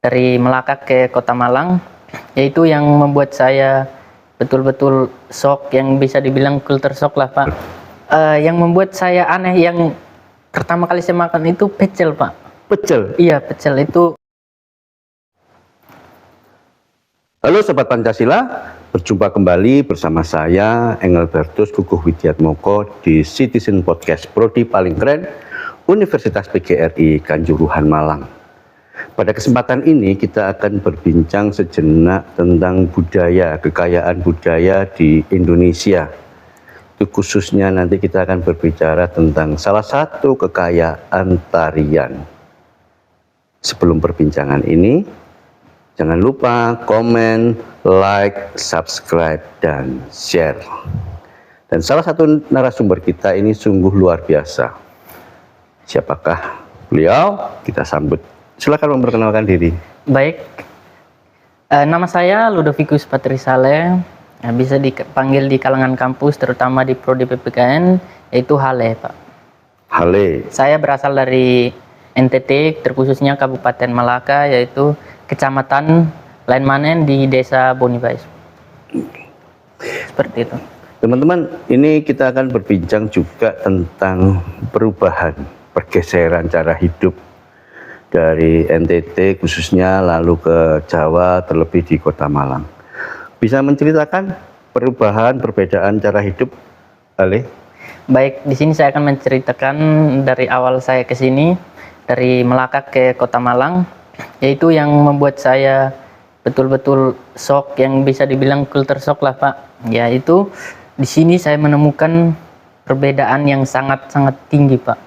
dari Melaka ke Kota Malang, yaitu yang membuat saya betul-betul shock, yang bisa dibilang culture shock lah Pak. Yang membuat saya aneh, yang pertama kali saya makan itu pecel Pak. Pecel? Iya, pecel itu. Halo Sobat Pancasila, berjumpa kembali bersama saya Engelbertus Kukuh Widiatmoko di Citizen Podcast Prodi Paling Keren Universitas PGRI Kanjuruhan Malang. Pada kesempatan ini kita akan berbincang sejenak tentang budaya, kekayaan budaya di Indonesia. Itu khususnya nanti kita akan berbicara tentang salah satu kekayaan tarian. Sebelum perbincangan ini, jangan lupa komen, like, subscribe, dan share. Dan salah satu narasumber kita ini sungguh luar biasa. Siapakah beliau? Kita sambut. Silakan memperkenalkan diri. Baik, nama saya Ludovicus Patrisale, bisa dipanggil di kalangan kampus, terutama di Prodi PPKN, yaitu Hale Pak. Hale. Saya berasal dari NTT, terkhususnya Kabupaten Malaka, yaitu Kecamatan Lain Manen di Desa Bonibais. Seperti itu. Teman-teman, ini kita akan berbincang juga tentang perubahan, pergeseran cara hidup dari NTT khususnya lalu ke Jawa, terlebih di Kota Malang. Bisa menceritakan perubahan, perbedaan cara hidup, Ale? Baik, di sini saya akan menceritakan dari awal saya ke sini, dari Melaka ke Kota Malang, yaitu yang membuat saya betul-betul shock, yang bisa dibilang culture shock lah Pak. Yaitu di sini saya menemukan perbedaan yang sangat-sangat tinggi Pak.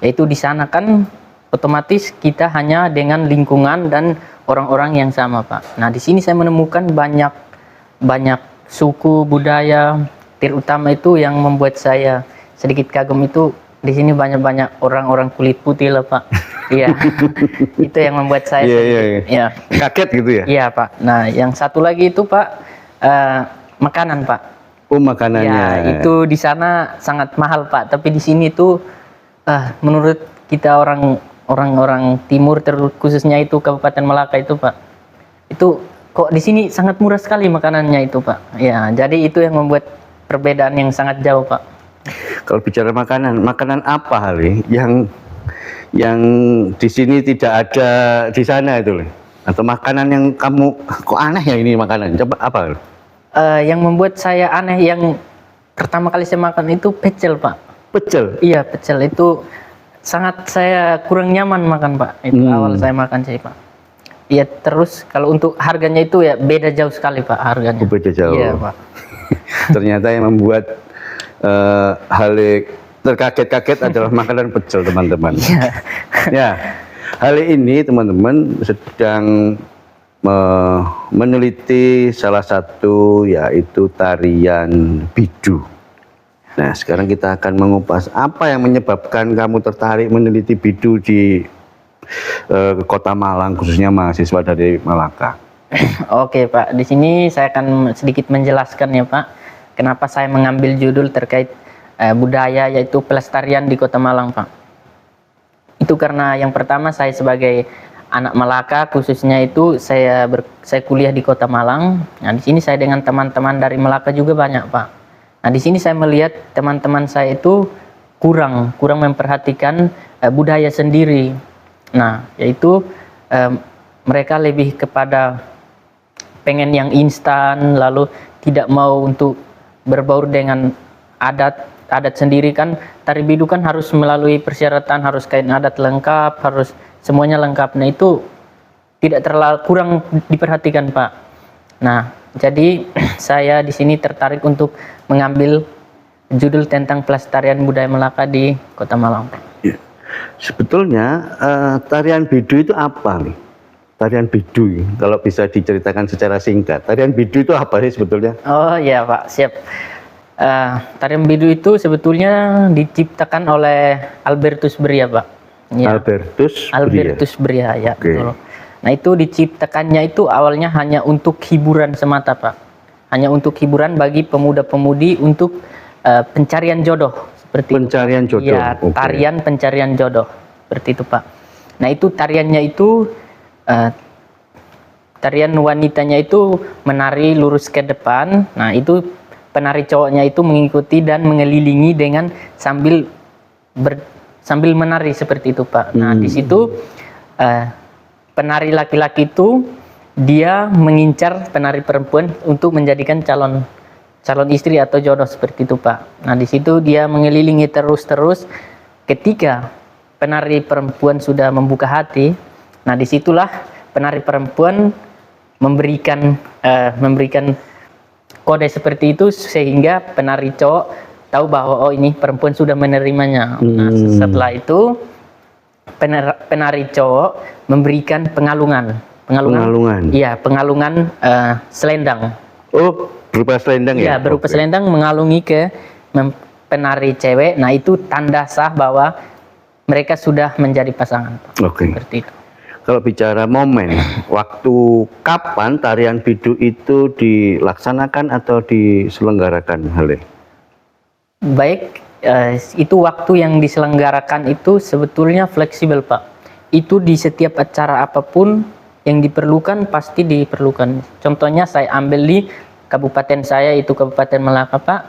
Yaitu di sana kan otomatis kita hanya dengan lingkungan dan orang-orang yang sama Pak. Nah di sini saya menemukan banyak suku, budaya, terutama itu yang membuat saya sedikit kagum itu di sini banyak orang-orang kulit putih lah Pak. Iya, itu yang membuat saya ya. Kaget gitu ya? Iya Pak. Nah yang satu lagi itu Pak, makanan Pak. Oh makanannya. Ya itu di sana sangat mahal Pak. Tapi di sini tuh menurut kita orang-orang timur, khususnya itu Kabupaten Melaka itu Pak, itu kok di sini sangat murah sekali makanannya itu Pak. Ya jadi itu yang membuat perbedaan yang sangat jauh Pak. Kalau bicara makanan apa Hali yang di sini tidak ada di sana itu loh? Atau makanan yang kamu kok aneh ya ini makanan? Coba apa? Yang membuat saya aneh, yang pertama kali saya makan itu pecel Pak. Pecel? Iya pecel itu sangat saya kurang nyaman makan Pak. Itu awal saya makan sih Pak. Iya, terus kalau untuk harganya itu ya beda jauh sekali Pak harganya. Oh, beda jauh. Iya Pak. Ternyata yang membuat Hale terkaget-kaget adalah makanan pecel teman-teman. Ya, Hale ini teman-teman sedang meneliti salah satu yaitu tarian bidu. Nah sekarang kita akan mengupas apa yang menyebabkan kamu tertarik meneliti bidu di Kota Malang, khususnya mahasiswa dari Malaka. Oke Pak, di sini saya akan sedikit menjelaskan ya Pak, kenapa saya mengambil judul terkait budaya yaitu pelestarian di Kota Malang Pak. Itu karena yang pertama saya sebagai anak Malaka, khususnya itu saya kuliah di Kota Malang. Nah di sini saya dengan teman-teman dari Malaka juga banyak Pak. Nah di sini saya melihat teman-teman saya itu kurang memperhatikan budaya sendiri. Nah yaitu mereka lebih kepada pengen yang instan, lalu tidak mau untuk berbaur dengan adat sendiri kan. Tari bidu kan harus melalui persyaratan, harus kain adat lengkap, harus semuanya lengkap. Nah itu tidak terlalu kurang diperhatikan Pak. Nah jadi saya di sini tertarik untuk mengambil judul tentang pelestarian budaya Melaka di Kota Malang Pak. Ya. Sebetulnya tarian bidu itu apa nih? Tarian bidu, kalau bisa diceritakan secara singkat, tarian bidu itu apa sih sebetulnya? Oh iya Pak, siap. Tarian bidu itu sebetulnya diciptakan oleh Albertus Bria Pak. Ya. Albertus Bria ya. Okay. Betul. Nah itu diciptakannya itu awalnya hanya untuk hiburan semata Pak, hanya untuk hiburan bagi pemuda-pemudi untuk pencarian jodoh seperti pencarian itu. Jodoh. Ya, tarian pencarian jodoh seperti itu Pak. Nah itu tariannya itu tarian wanitanya itu menari lurus ke depan. Nah, itu penari cowoknya itu mengikuti dan mengelilingi dengan sambil menari seperti itu, Pak. Nah, di situ penari laki-laki itu dia mengincar penari perempuan untuk menjadikan calon istri atau jodoh seperti itu, Pak. Nah, di situ dia mengelilingi terus. Ketika penari perempuan sudah membuka hati, nah disitulah penari perempuan memberikan kode seperti itu sehingga penari cowok tahu bahwa oh ini perempuan sudah menerimanya. Nah, setelah itu penari cowok memberikan pengalungan. Iya, pengalungan selendang. Oh, berupa selendang ya? Iya, berupa selendang mengalungi ke penari cewek. Nah, itu tanda sah bahwa mereka sudah menjadi pasangan. Oke. Seperti itu. Kalau bicara momen, waktu kapan tarian bidu itu dilaksanakan atau diselenggarakan, Hale? Baik, itu waktu yang diselenggarakan itu sebetulnya fleksibel, Pak. Itu di setiap acara apapun yang diperlukan pasti diperlukan. Contohnya saya ambil di kabupaten saya, itu Kabupaten Melaka, Pak.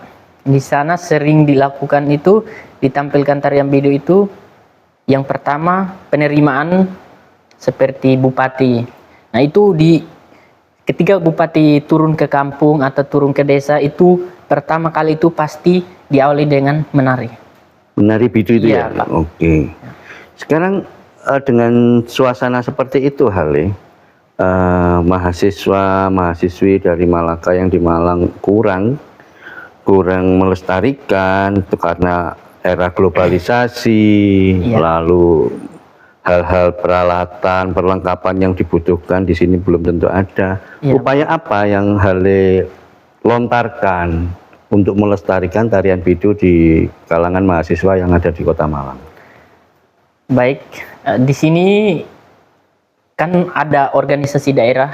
Di sana sering dilakukan itu, ditampilkan tarian bidu itu. Yang pertama penerimaan seperti bupati. Nah, itu ketika bupati turun ke kampung atau turun ke desa itu pertama kali itu pasti diawali dengan menari. Menari bidu itu ya? Pak. Oke. Sekarang dengan suasana seperti itu, Hale, mahasiswa-mahasiswi dari Malaka yang di Malang kurang melestarikan itu karena era globalisasi, lalu hal-hal peralatan, perlengkapan yang dibutuhkan di sini belum tentu ada. Upaya apa yang Hale lontarkan untuk melestarikan tarian bidu di kalangan mahasiswa yang ada di Kota Malang? Baik, di sini kan ada organisasi daerah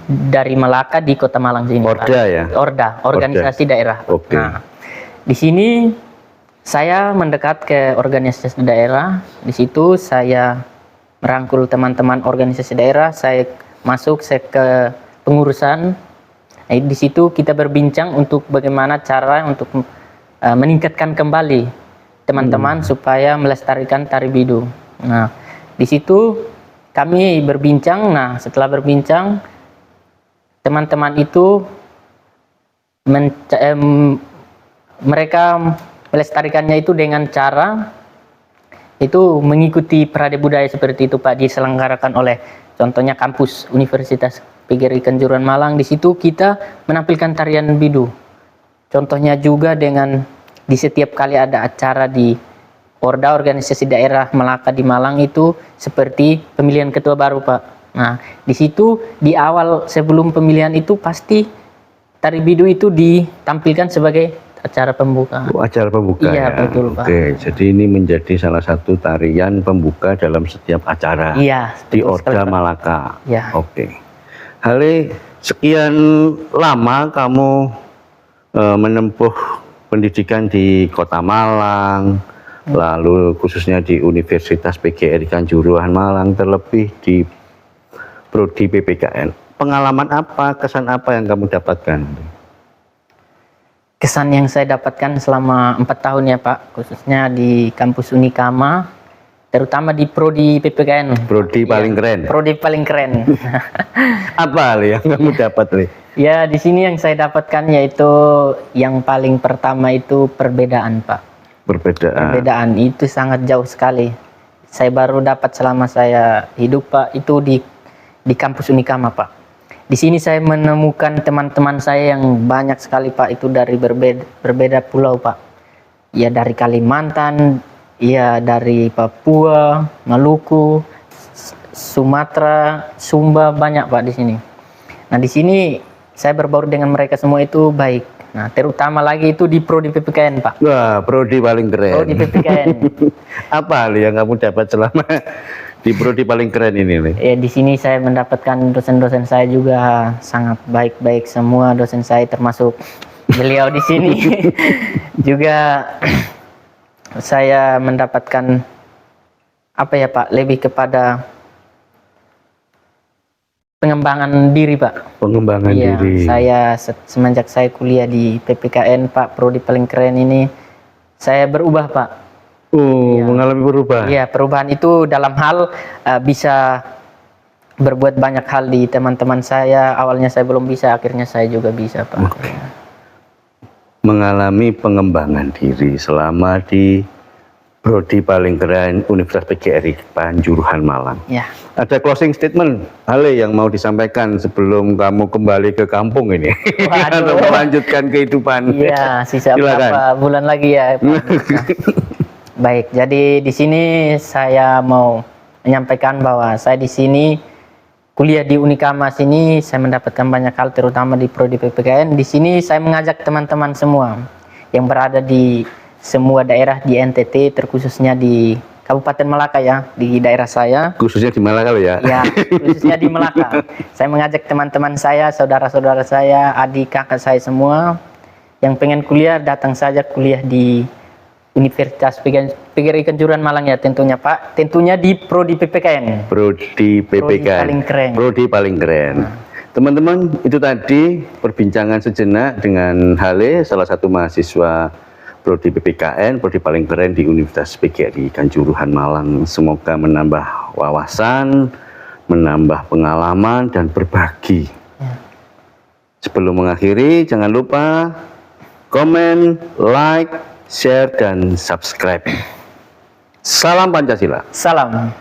dari Malaka di Kota Malang sini. Orda ya? Organisasi daerah. Oke. Nah, di sini saya mendekat ke organisasi daerah. Di situ saya merangkul teman-teman organisasi daerah. Saya masuk ke pengurusan. Di situ kita berbincang untuk bagaimana cara untuk meningkatkan kembali teman-teman supaya melestarikan tari bidu. Nah, di situ kami berbincang. Nah, setelah berbincang, teman-teman itu mereka melestarikannya itu dengan cara itu mengikuti Parade Budaya seperti itu, Pak, diselenggarakan oleh contohnya kampus Universitas PGRI Kanjuruhan Malang. Di situ kita menampilkan tarian bidu. Contohnya juga dengan di setiap kali ada acara di Orda organisasi daerah Malaka di Malang itu seperti pemilihan ketua baru, Pak. Nah, di situ di awal sebelum pemilihan itu pasti tari bidu itu ditampilkan sebagai acara pembuka. Oh, acara pembuka. Iya, ya? betul, Pak. Oke, jadi ini menjadi salah satu tarian pembuka dalam setiap acara. Iya, di Orda Malaka. Iya. Oke. Hale, sekian lama kamu menempuh pendidikan di Kota Malang, lalu khususnya di Universitas PGRI Kanjuruhan Malang, terlebih di Prodi PPKN. Pengalaman apa, kesan apa yang kamu dapatkan? Kesan yang saya dapatkan selama 4 tahun ya, Pak, khususnya di kampus Unikama, terutama di Prodi PPKN. Prodi paling keren. Prodi paling keren. Apa yang kamu dapat, Le? Ya, di sini yang saya dapatkan yaitu yang paling pertama itu perbedaan, Pak. Perbedaan itu sangat jauh sekali. Saya baru dapat selama saya hidup, Pak, itu di kampus Unikama, Pak. Di sini saya menemukan teman-teman saya yang banyak sekali, Pak, itu dari berbeda pulau, Pak. Ya dari Kalimantan, ya dari Papua, Maluku, Sumatera, Sumba, banyak, Pak, di sini. Nah, di sini saya berbaur dengan mereka semua itu baik. Nah, terutama lagi itu di Prodi PPKN, Pak. Wah, Prodi paling keren. Prodi PPKN. Apa yang kamu dapat selama di Prodi paling keren ini, Le? Ya, di sini saya mendapatkan dosen-dosen saya juga sangat baik-baik semua dosen saya, termasuk beliau di sini. Juga saya mendapatkan apa ya, Pak, lebih kepada pengembangan diri, Pak. Pengembangan Iya, diri. saya semenjak saya kuliah di PPKN, Pak, prodi paling keren ini, saya berubah, Pak. Oh, mengalami perubahan. Iya, perubahan itu dalam hal bisa berbuat banyak hal di teman-teman saya. Awalnya saya belum bisa, akhirnya saya juga bisa, Pak. Oke. Mengalami pengembangan diri selama di prodi paling keren Universitas PGRI Kanjuruhan Malang. Ya, Ada closing statement, Hale, yang mau disampaikan sebelum kamu kembali ke kampung ini Waduh. atau melanjutkan kehidupan? iya, sisa Silakan. berapa bulan lagi ya, Pak. Baik, jadi di sini saya mau menyampaikan bahwa saya di sini kuliah di Unikamas ini saya mendapatkan banyak hal, terutama di prodi PPKN. Di sini saya mengajak teman-teman semua yang berada di semua daerah di NTT, terkhususnya di Kabupaten Malaka ya, di daerah saya. Khususnya di Malaka ya? Ya, khususnya di Malaka. Saya mengajak teman-teman saya, saudara-saudara saya, adik kakak saya semua yang pengen kuliah, datang saja kuliah di Universitas PGRI Kanjuruhan Malang ya, tentunya Pak. Tentunya di prodi PPKN. Prodi PPKN. paling keren. Prodi paling keren. Teman-teman, itu tadi perbincangan sejenak dengan Hale, salah satu mahasiswa prodi PPKN, prodi paling keren di Universitas PGRI Kanjuruhan Malang. Semoga menambah wawasan, menambah pengalaman dan berbagi. Sebelum mengakhiri, jangan lupa komen, like, share, dan subscribe. Salam Pancasila. Salam.